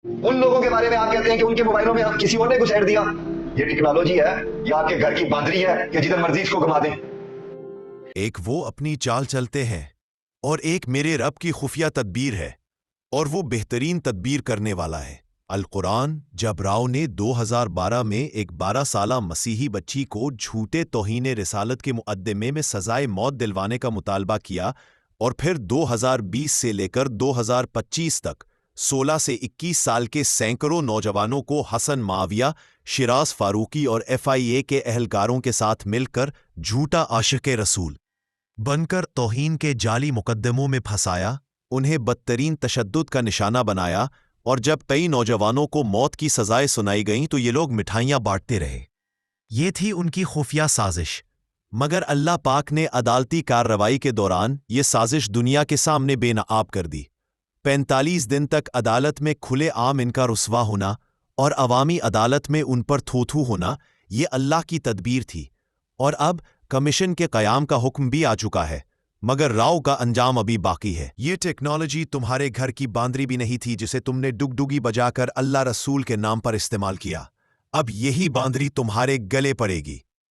उन लोगों के बारे में आप कहते हैं कि उनके मोबाइलों में आप किसी और ने कुछ ऐड दिया। ये टेक्नोलॉजी है या आपके घर की बांदरी है कि जिधर मर्जी इसको घुमा दें। एक वो अपनी चाल चलते हैं और एक मेरे रब की खुफिया तदबीर है, और वो बेहतरीन तदबीर करने वाला है। अल कुरान। जब राव ने 2012 में एक 12 साला मसीही बच्ची को झूठे तौहीन रिसालत के मुकदमे में सजाए मौत दिलवाने का मुतालबा किया, और फिर 2020 से लेकर 2025 तक 16 से 21 साल के सैकड़ों नौजवानों को हसन माविया, शिराज फारूकी और FIA के अहलकारों के साथ मिलकर झूठा आशिक़ रसूल बनकर तौहीन के जाली मुकद्दमों में फंसाया, उन्हें बदतरीन तशद्दुद का निशाना बनाया, और जब कई नौजवानों को मौत की सजाएं सुनाई गईं तो ये लोग मिठाइयां बांटते रहे। ये थी उनकी खुफिया साजिश। मगर अल्लाह पाक ने अदालती कार्रवाई के दौरान ये साजिश दुनिया के सामने बेनकाब कर दी। 45 दिन तक अदालत में खुले आम इनका रुस्वा होना और अवामी अदालत में उन पर थू-थू होना, ये अल्लाह की तदबीर थी। और अब कमीशन के क़याम का हुक्म भी आ चुका है, मगर राव का अंजाम अभी बाकी है। ये टेक्नोलॉजी तुम्हारे घर की बांदरी भी नहीं थी जिसे तुमने डुगडुगी बजाकर अल्लाह रसूल के नाम पर इस्तेमाल किया। अब यही बांदरी तुम्हारे गले पड़ेगी।